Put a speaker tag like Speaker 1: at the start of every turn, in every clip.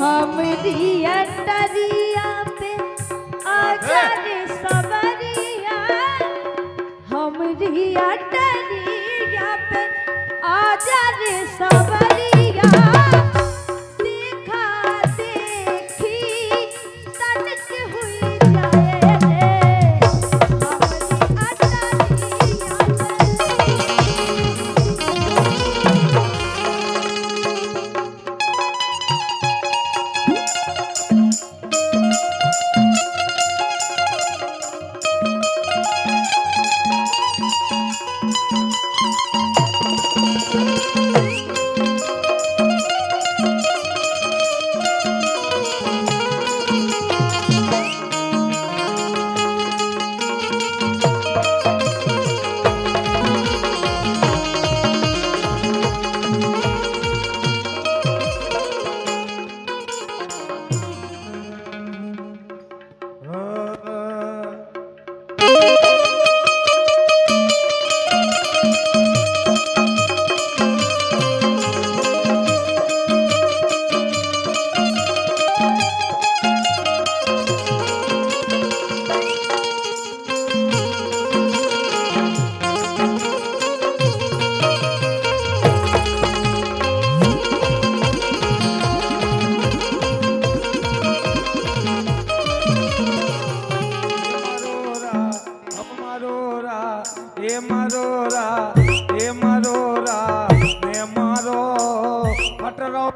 Speaker 1: हमरी अटरिया पे आजा रे सवरिया, हमरी अटरिया पे आजा रे सवरिया, देखा देखी तनिक हुई जाए रे हमरी अटरिया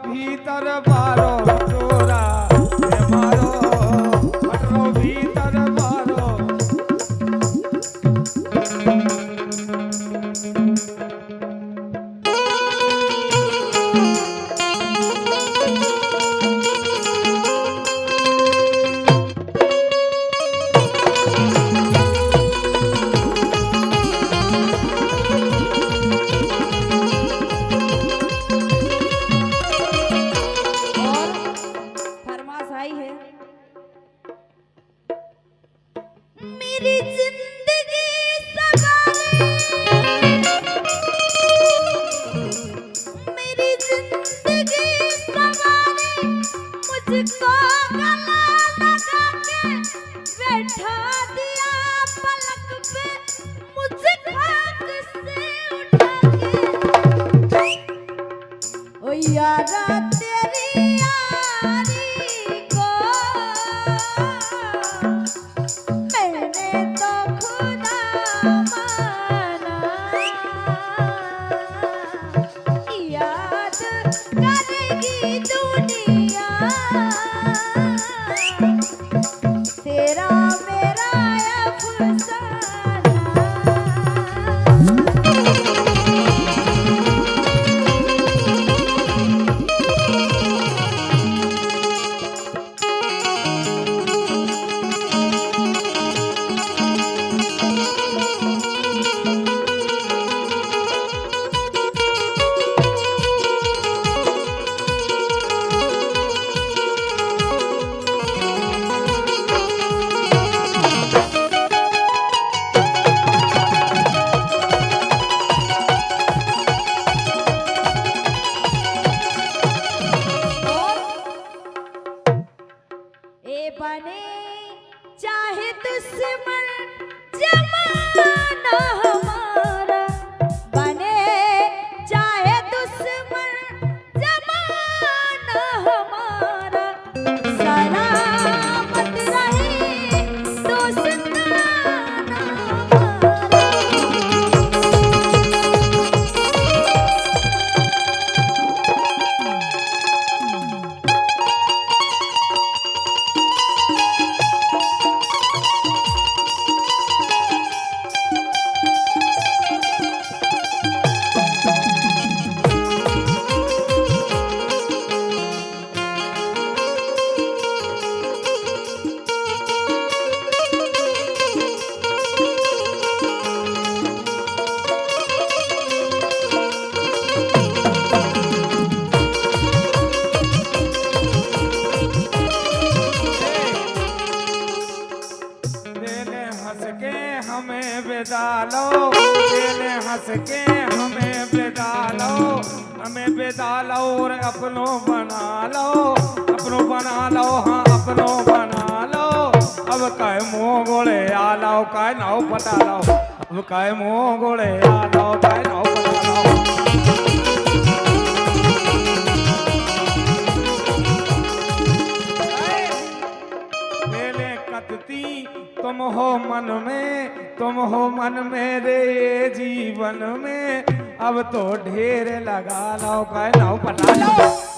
Speaker 2: भीतर बारो टोरा मारो हटरो भीतर बारो हंस के हमें बिदा लो, हमें बिदा लो और अपनों बना लो, अपनों बना लो, हाँ अपनों बना लो। अब काय मुँह गोड़े आ लाओ, काय नाव पटा लाओ, अब काय मुँह गोड़े आ लाओ, काय नाव पटा लाओ। तुम हो मन में, तुम हो मन मेरे जीवन में, अब तो ढेर लगा लो, काय नाव पटा लो,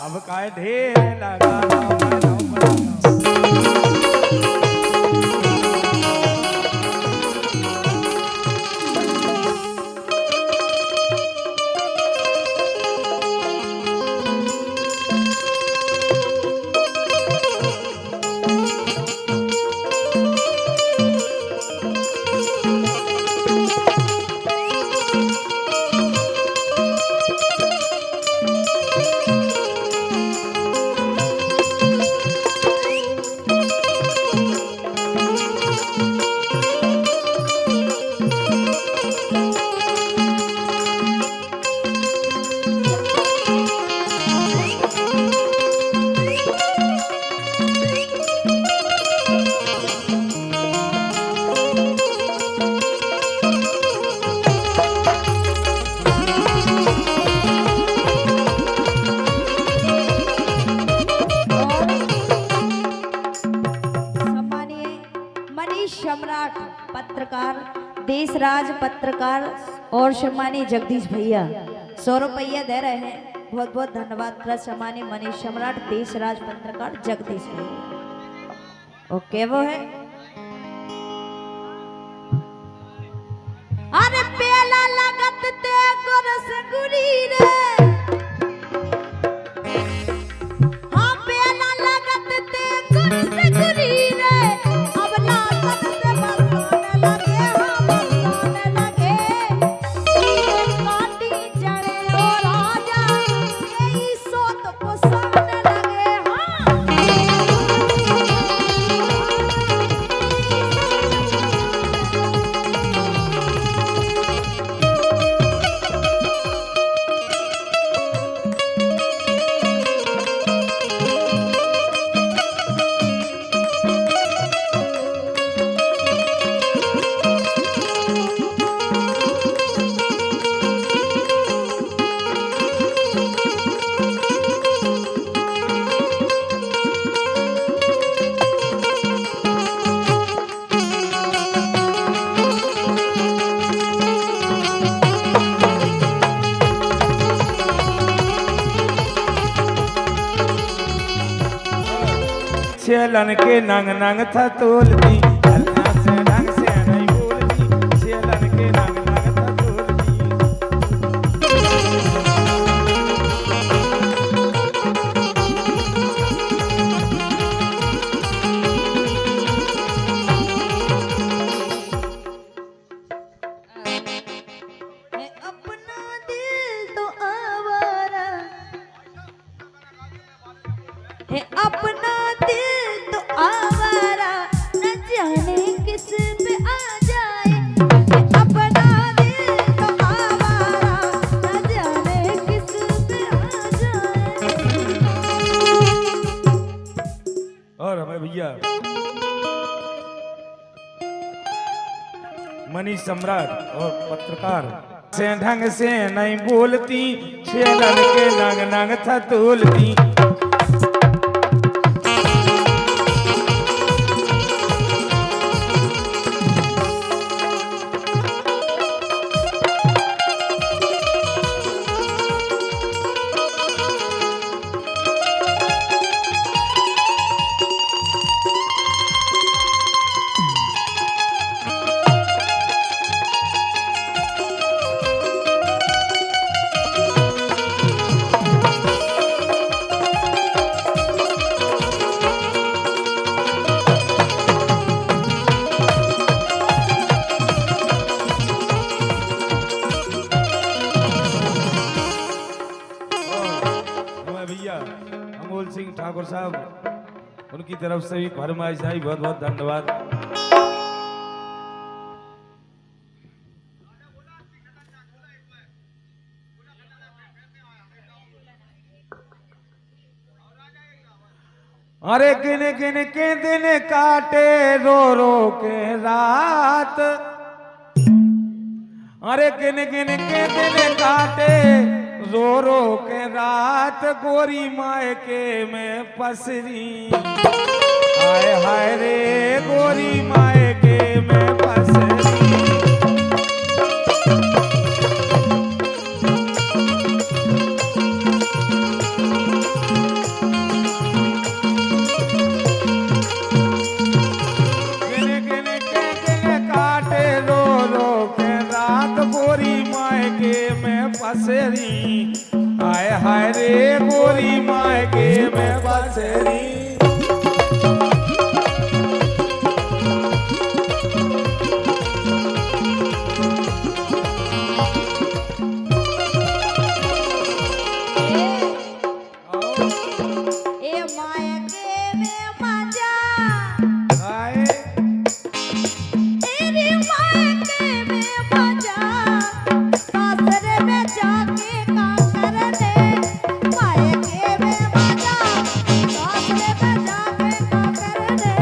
Speaker 2: अब काय ढेर लगा लो, काय नाव पटा लो।
Speaker 1: सम्राट पत्रकार, देशराज पत्रकार और सम्मानीय जगदीश भैया 100 रुपया दे रहे हैं। बहुत बहुत धन्यवाद। सम्मानीय मनीष सम्राट, देशराज पत्रकार जगदीश भैया। ओके वो है। अरे पेला लगत ते गोरस गुरी रे, हाँ पेला लगत ते गोरस गुरी रे, अब लागत से बरसाने लगे, हाँ बरसाने लगे। ये काटी जड़े और आजा, यही सोत पुसाने लगे, हाँ।
Speaker 2: छेलन के नंग नंग था तोलती, हल्ला से ढंग से नहीं बोलती, छेलन के नंग नंग था तोलती।
Speaker 1: अपना दिल तो आवारा है, अपना दिल तो आवारा, न जाने किस पे आ जाए। है अपना दिल तो आवारा, न जाने किस पे आ जाए।
Speaker 2: और हमें भैया मनीष सम्राट और पत्रकार से ढंग से नहीं बोलती, छेलन के नंग नंग था तोलती। अमोल सिंह ठाकुर साहब, उनकी तरफ से भी फरमाइश आई, बहुत बहुत धन्यवाद। अरे गिन गिन के दिन काटे रो रो के रात, अरे गिन गिन के दिन काटे रो रो के रात, गोरी मायके में पसरी, हाय हाय रे गोरी मायके में पसरी। गिन गिन के दिन काटे रो रो के रात, गोरी मायके में पसरी, हाय हाय रे गोरी मायके में पसरी।
Speaker 1: ए मायके में मजा,
Speaker 2: हाय
Speaker 1: तेरी मायके में मजा, सासरे में जाके का करने। मायके में मजा, सासरे में जाके का करने।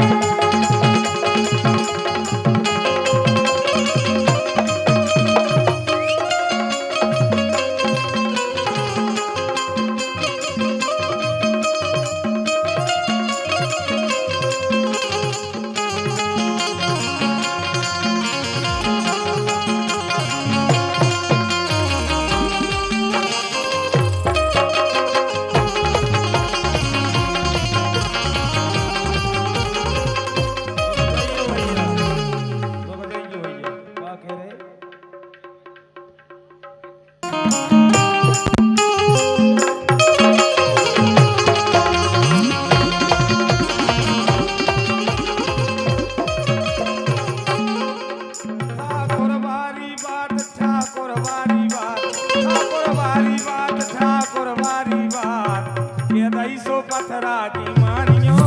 Speaker 1: ठाकुर वारी बात, ठाकुर वारी बात, ठाकुर वारी बात, ठाकुर वारी बात, ये दई सो पथरा की मानियो,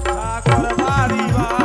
Speaker 1: ठाकुर वारी बात।